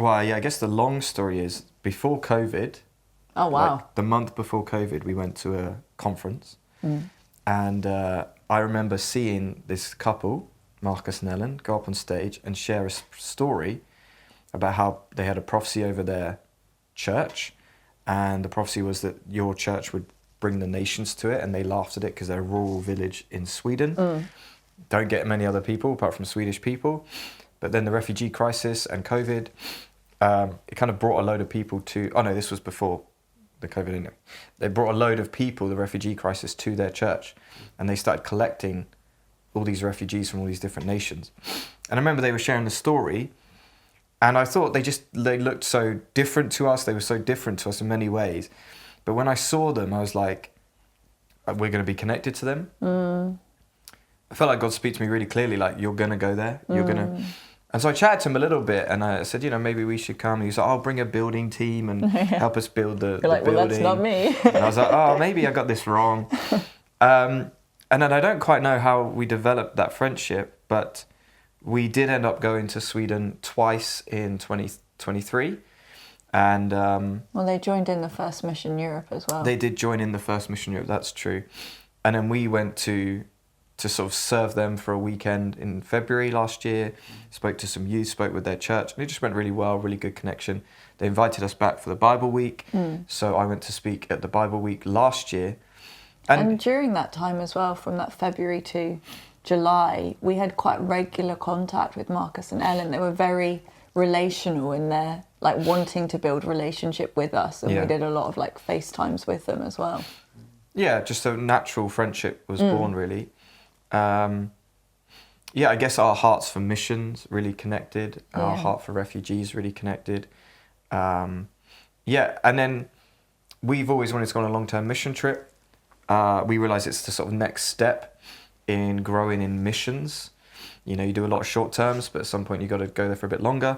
Well, yeah, I guess the long story is before COVID. Oh, wow. Like the month before COVID, we went to a conference, and I remember seeing this couple, Marcus and Ellen, go up on stage and share a story about how they had a prophecy over their church, and the prophecy was that your church would bring the nations to it, and they laughed at it because they're a rural village in Sweden. Don't get many other people apart from Swedish people. But then the refugee crisis and COVID, it kind of brought a load of people to... Oh no, this was before the COVID. They brought a load of people, the refugee crisis, to their church, and they started collecting all these refugees from all these different nations. And I remember they were sharing the story, and I thought they looked so different to us. They were so different to us in many ways. But when I saw them, I was like, we're going to be connected to them. I felt like God spoke to me really clearly, like, you're going to go there. You're going to... And so I chatted to him a little bit, and I said, maybe we should come. And he was like, I'll bring a building team and help us build the like, building. Well, that's not me. And I was like, oh, maybe I got this wrong. And then I don't quite know how we developed that friendship, but we did end up going to Sweden twice in 2023. And well, they joined in the first Mission Europe as well. They did join in the first Mission Europe, that's true. And then we went to sort of serve them for a weekend in February last year, spoke to some youth, spoke with their church, and it just went really well, really good connection. They invited us back for the Bible Week, so I went to speak at the Bible Week last year. And during that time as well, from that February to July, we had quite regular contact with Marcus and Ellen. They were very relational in their, like, wanting to build relationship with us, and we did a lot of, like, FaceTimes with them as well. Yeah, just a natural friendship was born, really. I guess our hearts for missions really connected. Our heart for refugees really connected. And then we've always wanted to go on a long-term mission trip. We realise it's the sort of next step in growing in missions. You do a lot of short terms, but at some point you've got to go there for a bit longer,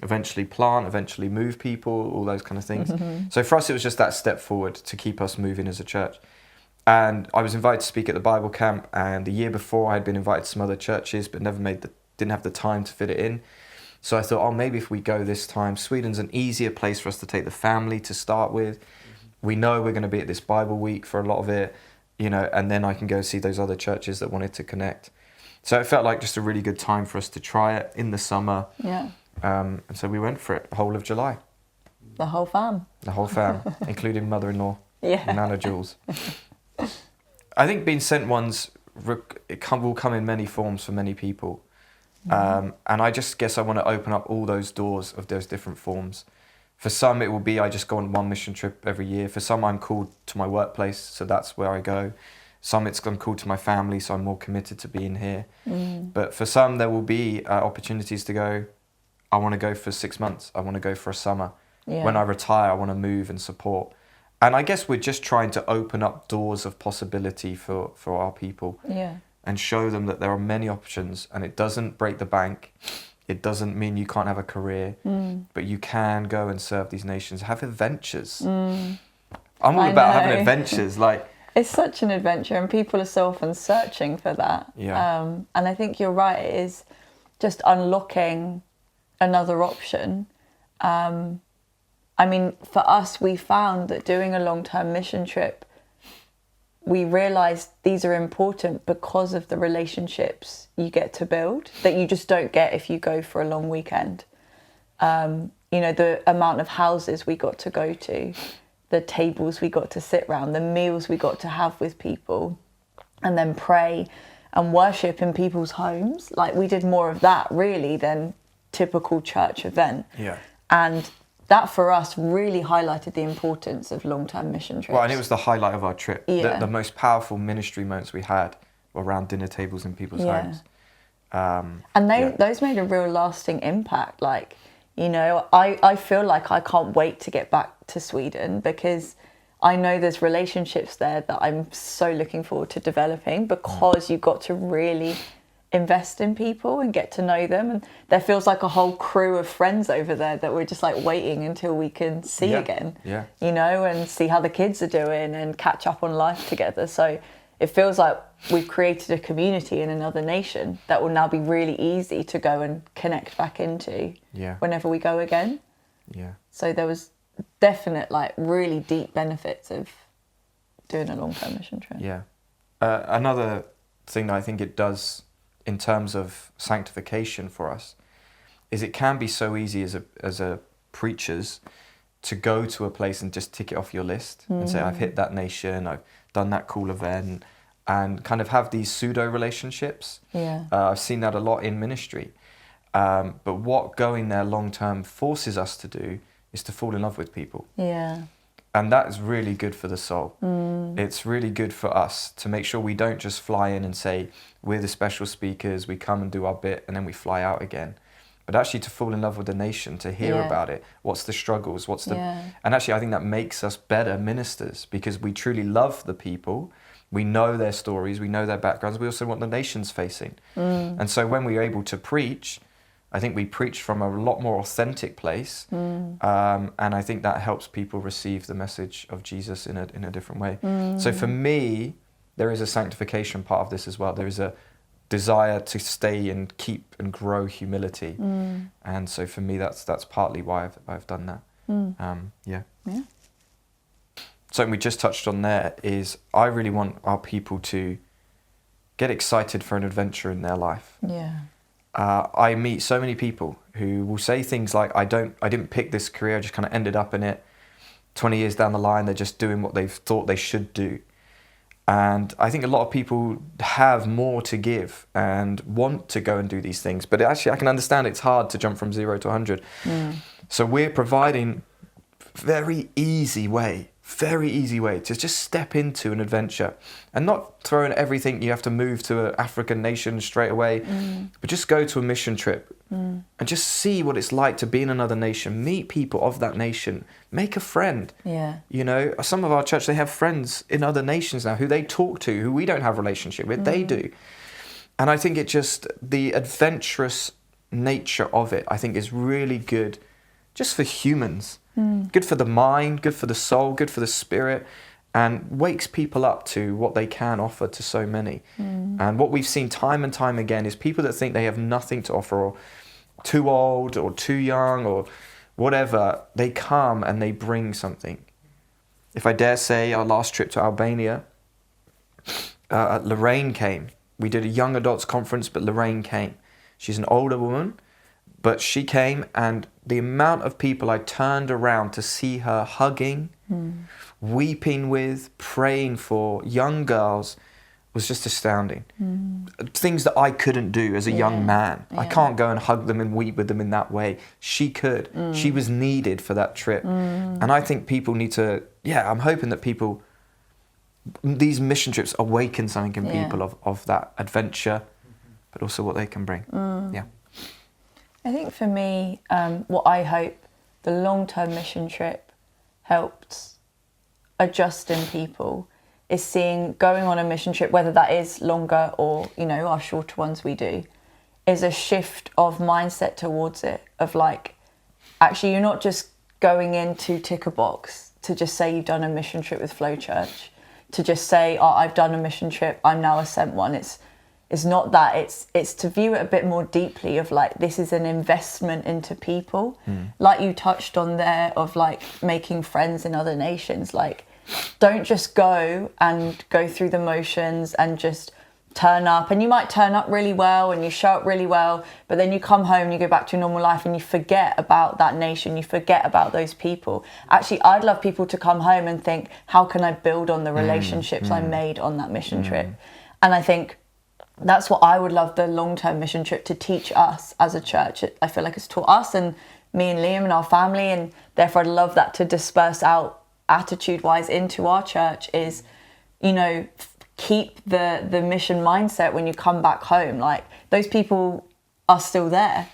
eventually plant, eventually move people, all those kind of things. So for us, it was just that step forward to keep us moving as a church. And I was invited to speak at the Bible camp, and the year before I had been invited to some other churches, but didn't have the time to fit it in. So I thought, maybe if we go this time, Sweden's an easier place for us to take the family to start with. We know we're going to be at this Bible Week for a lot of it, and then I can go see those other churches that wanted to connect. So it felt like just a really good time for us to try it in the summer. Yeah. And so we went for it the whole of July. The whole fam. The whole fam, including mother-in-law, Nana Jules. I think being sent ones will come in many forms for many people. And I just guess I want to open up all those doors of those different forms. For some, it will be I just go on one mission trip every year. For some, I'm called to my workplace, so that's where I go. Some, I'm called to my family, so I'm more committed to being here. But for some, there will be opportunities to go, I want to go for 6 months. I want to go for a summer. Yeah. When I retire, I want to move and support. And I guess we're just trying to open up doors of possibility for our people. Yeah. And show them that there are many options, and it doesn't break the bank. It doesn't mean you can't have a career, but you can go and serve these nations, have adventures. I'm all about having adventures. It's such an adventure, and people are so often searching for that. Yeah. And I think you're right, it is just unlocking another option. I mean, for us, we found that doing a long-term mission trip, we realised these are important because of the relationships you get to build that you just don't get if you go for a long weekend. The amount of houses we got to go to, the tables we got to sit around, the meals we got to have with people, and then pray and worship in people's homes. Like, we did more of that really than typical church event. Yeah. And that for us really highlighted the importance of long-term mission trips. Well, and it was the highlight of our trip. Yeah. The most powerful ministry moments we had were around dinner tables in people's homes. And those made a real lasting impact. I feel like I can't wait to get back to Sweden because I know there's relationships there that I'm so looking forward to developing because you got to really invest in people and get to know them, and there feels like a whole crew of friends over there that we're just waiting until we can see again, and see how the kids are doing and catch up on life together. So it feels like we've created a community in another nation that will now be really easy to go and connect back into whenever we go again. Yeah. So there was definite, like, really deep benefits of doing a long-term mission trip. Yeah. Another thing that I think it does in terms of sanctification for us is it can be so easy as a preachers to go to a place and just tick it off your list and say, I've hit that nation, I've done that cool event, and kind of have these pseudo relationships. Yeah. I've seen that a lot in ministry. But what going there long term forces us to do is to fall in love with people. Yeah. And that is really good for the soul. It's really good for us to make sure we don't just fly in and say, we're the special speakers, we come and do our bit, and then we fly out again. But actually to fall in love with the nation, to hear about it, what's the struggles, and actually I think that makes us better ministers because we truly love the people, we know their stories, we know their backgrounds, we also want the nations facing. And so when we're able to preach, I think we preach from a lot more authentic place, and I think that helps people receive the message of Jesus in a different way. So for me, there is a sanctification part of this as well. There is a desire to stay and keep and grow humility, and so for me, that's partly why I've done that. Yeah. Something we just touched on there is I really want our people to get excited for an adventure in their life. Yeah. I meet so many people who will say things like, I didn't pick this career, I just kind of ended up in it. 20 years down the line, they're just doing what they've thought they should do. And I think a lot of people have more to give and want to go and do these things. But actually, I can understand it's hard to jump from 0 to 100. So we're providing very easy way to just step into an adventure and not throw in everything you have to move to an African nation straight away, but just go to a mission trip and just see what it's like to be in another nation, meet people of that nation, make a friend. Yeah. You know, some of our church, they have friends in other nations now who they talk to, who we don't have a relationship with, they do. And I think the adventurous nature of it, I think is really good just for humans. Good for the mind, good for the soul, good for the spirit, and wakes people up to what they can offer to so many. And what we've seen time and time again is people that think they have nothing to offer, or too old or too young or whatever, they come and they bring something. If I dare say, our last trip to Albania, Lorraine came. We did a young adults conference, but Lorraine came. She's an older woman, but she came, and the amount of people I turned around to see her hugging, weeping with, praying for young girls was just astounding. Things that I couldn't do as a young man. I can't go and hug them and weep with them in that way. She could. She was needed for that trip. And I think people need to, I'm hoping that these mission trips awaken something in people of that adventure, but also what they can bring. Yeah. I think for me, what I hope the long-term mission trip helped adjust in people is seeing going on a mission trip, whether that is longer or, our shorter ones we do, is a shift of mindset towards it, of like, actually you're not just going in to tick a box, to just say you've done a mission trip with Flow Church, to just say, I've done a mission trip, I'm now a sent one. It's not that, it's to view it a bit more deeply of like, this is an investment into people. Like you touched on there of like making friends in other nations. Like, don't just go through the motions and just turn up. And you might turn up really well and you show up really well, but then you come home and you go back to your normal life and you forget about that nation, you forget about those people. Actually, I'd love people to come home and think, how can I build on the relationships I made on that mission trip? And I think that's what I would love the long-term mission trip to teach us as a church. I feel like it's taught us and me and Liam and our family, and therefore I'd love that to disperse out attitude-wise into our church is, keep the mission mindset when you come back home. Like, those people are still there,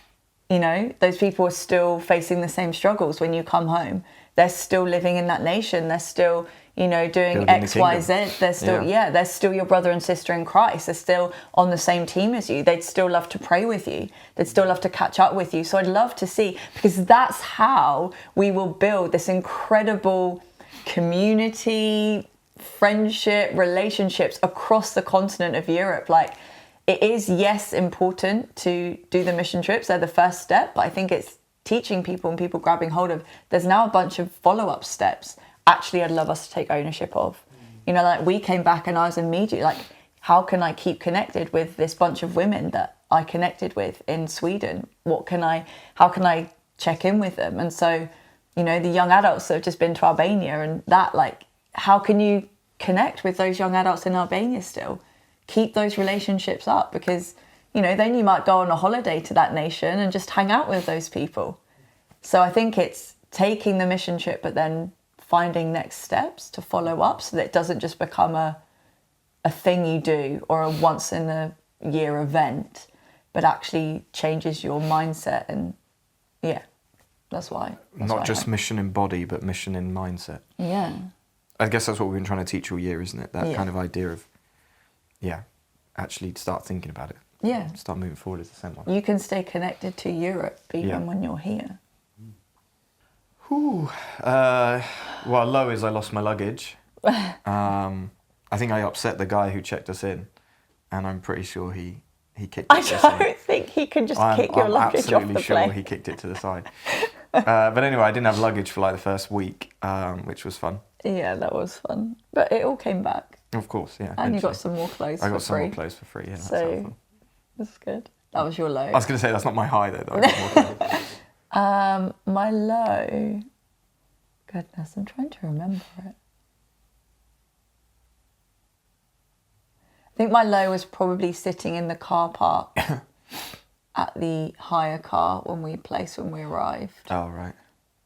those people are still facing the same struggles when you come home. They're still living in that nation. They're still, doing Building X, the Y, kingdom. Z. They're still, they're still your brother and sister in Christ. They're still on the same team as you. They'd still love to pray with you. They'd still love to catch up with you. So I'd love to see, because that's how we will build this incredible community, friendship, relationships across the continent of Europe. Like, it is, yes, important to do the mission trips. They're the first step, but I think it's teaching people and people grabbing hold of. There's now a bunch of follow-up steps. Actually, I'd love us to take ownership of. You know, like, we came back and I was immediately like, how can I keep connected with this bunch of women that I connected with in Sweden? How can I check in with them? And so, you know, the young adults that have just been to Albania, and that, like, how can you connect with those young adults in Albania still? Keep those relationships up, because, you know, then you might go on a holiday to that nation and just hang out with those people. So I think it's taking the mission trip, but then finding next steps to follow up, so that it doesn't just become a thing you do or a once in a year event, but actually changes your mindset. And yeah, that's why. Not just mission in body, but mission in mindset. Yeah. I guess that's what we've been trying to teach all year, isn't it? That kind of idea of, actually start thinking about it. Yeah. Start moving forward as the same one. You can stay connected to Europe even when you're here. Whew. Well, low is I lost my luggage. I think I upset the guy who checked us in, and I'm pretty sure he kicked us in. I don't think he can just kick your luggage off the plane. I'm absolutely sure he kicked it to the side. But anyway, I didn't have luggage for like the first week, which was fun. Yeah, that was fun. But it all came back. Of course, yeah. And you got some more clothes for free. I got some more clothes for free, yeah. So, that's good. That was your low. I was going to say, that's not my high, though. I got more clothes. My low... Goodness, I'm trying to remember it. I think my low was probably sitting in the car park at the hire car when we arrived. Oh, right.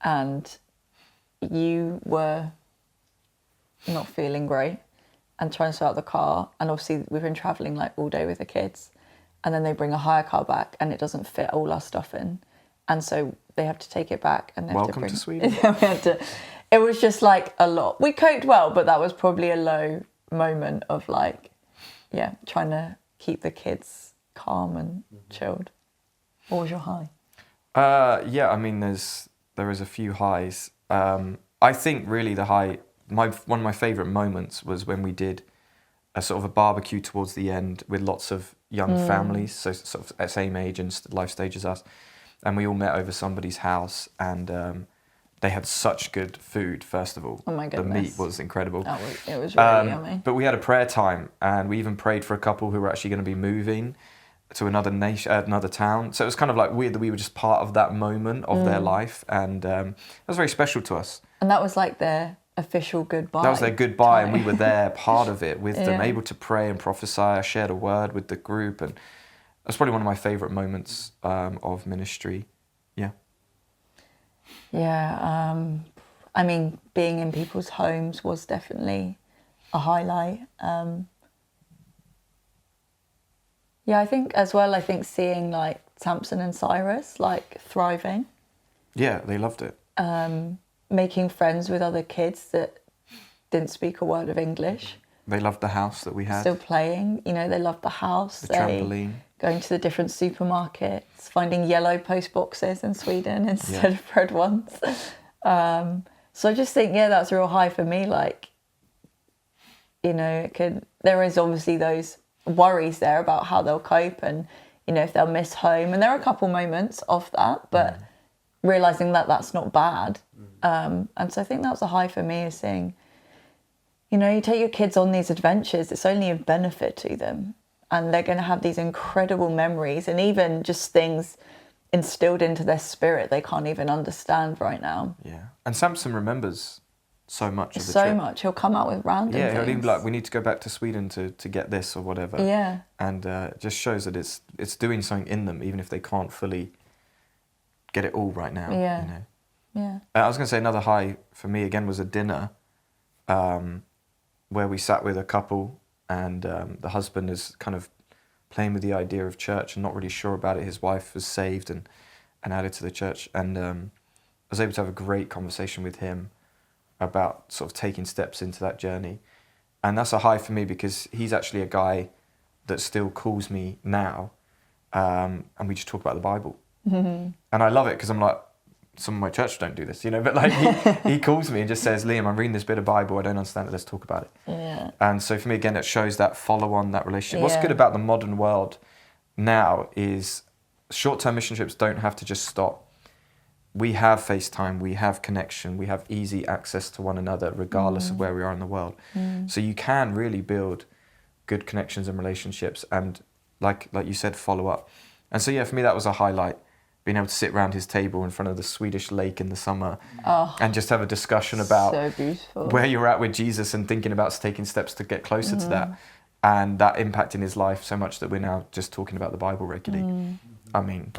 And you were not feeling great and trying to sort out the car. And obviously we've been travelling like all day with the kids. And then they bring a hire car back and it doesn't fit all our stuff in. And so they have to take it back. And they have Welcome to Sweden. It was just like a lot. We coped well, but that was probably a low moment of like, trying to keep the kids calm and chilled. What was your high? I mean, there is a few highs. I think really the high, one of my favourite moments was when we did a sort of a barbecue towards the end with lots of young families, so sort of at same age and life stage as us, and we all met over somebody's house, and they had such good food. First of all, oh my goodness, the meat was incredible. It was really yummy. But we had a prayer time, and we even prayed for a couple who were actually going to be moving to another nation, another town. So it was kind of like weird that we were just part of that moment of their life, and it was very special to us. And that was like their official goodbye. That was their goodbye, and we were there, part of it, with them, able to pray and prophesy. I shared a word with the group, and that's probably one of my favourite moments of ministry. Yeah. Yeah, I mean, being in people's homes was definitely a highlight. I think as well, seeing like Samson and Cyrus like thriving. Yeah, they loved it. Making friends with other kids that didn't speak a word of English. They loved the house that we had. Still playing, they loved the house. The trampoline. Going to the different supermarkets, finding yellow post boxes in Sweden instead of red ones. So I just think, that's a real high for me. Like, there is obviously those worries there about how they'll cope and, if they'll miss home. And there are a couple moments of that, but realising that that's not bad. And so I think that was a high for me, is seeing, you take your kids on these adventures, it's only of benefit to them. And they're going to have these incredible memories and even just things instilled into their spirit they can't even understand right now. Yeah. And Samson remembers so much of the trip. So much. He'll come out with random things. He'll even be like, we need to go back to Sweden to get this or whatever. Yeah. And it just shows that it's doing something in them, even if they can't fully get it all right now. Yeah. Yeah. I was going to say another high for me, again, was a dinner where we sat with a couple, and the husband is kind of playing with the idea of church and not really sure about it. His wife was saved and added to the church. And I was able to have a great conversation with him about sort of taking steps into that journey. And that's a high for me, because he's actually a guy that still calls me now, and we just talk about the Bible. Mm-hmm. And I love it, because I'm like, some of my church don't do this, you know, but like he calls me and just says, Liam, I'm reading this bit of Bible, I don't understand it, let's talk about it. Yeah. And so for me, again, it shows that follow on, that relationship. What's Yeah. good about the modern world now is short-term mission trips don't have to just stop. We have FaceTime, we have connection, we have easy access to one another regardless of where we are in the world. So you can really build good connections and relationships and like you said, follow up. And so yeah, for me that was a highlight, being able to sit around his table in front of the Swedish lake in the summer and just have a discussion about so beautiful. where you're at with Jesus and thinking about taking steps to get closer to that. And that impacting his life so much that we're now just talking about the Bible regularly. I mean,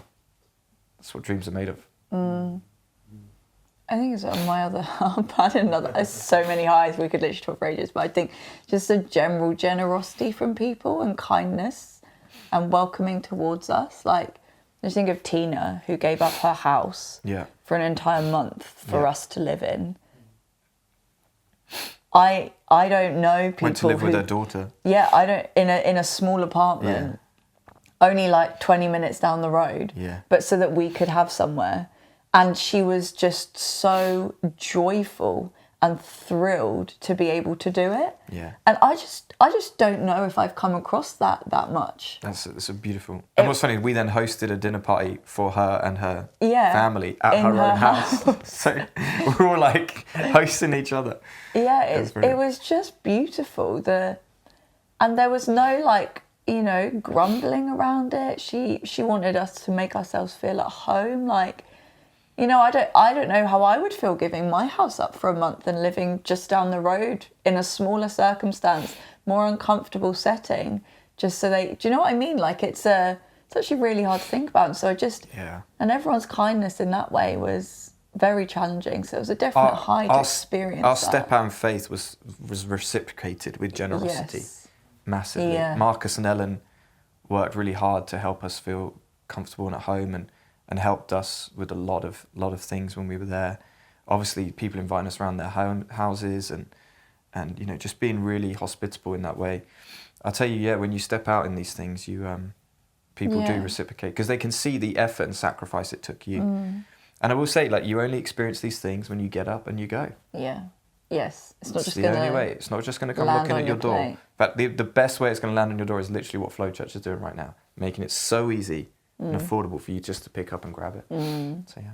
that's what dreams are made of. I think it's on my other half. I had there's so many highs, we could literally talk for ages, but I think just a general generosity from people and kindness and welcoming towards us. Like, just think of Tina, who gave up her house for an entire month for us to live in. I don't know people went to live with her daughter. Yeah, I don't in a small apartment, only like 20 minutes down the road. Yeah. But so that we could have somewhere, and she was just so joyful and thrilled to be able to do it. Yeah. And I just don't know if I've come across that much. That's a beautiful. And what's funny, we then hosted a dinner party for her and her family at her own house. So we're all like hosting each other. Yeah, it was just beautiful. And there was no like, you know, grumbling around it. She wanted us to make ourselves feel at home. Like, you know, I don't know how I would feel giving my house up for a month and living just down the road in a smaller circumstance, more uncomfortable setting, just so do you know what I mean? Like it's actually really hard to think about. And so and everyone's kindness in that way was very challenging. So it was a definite high to experience. Our step out in faith was reciprocated with generosity, massively. Yeah. Marcus and Ellen worked really hard to help us feel comfortable and at home and helped us with a lot of things when we were there. Obviously, people inviting us around their houses and you know, just being really hospitable in that way. I'll tell you, when you step out in these things, you people do reciprocate because they can see the effort and sacrifice it took you. And I will say, like, you only experience these things when you get up and you go. Yeah. Yes. It's not just the only way. It's not just going to come knocking at your door. Plate. But the best way it's going to land on your door is literally what Flow Church is doing right now, making it so easy and affordable for you just to pick up and grab it. So yeah.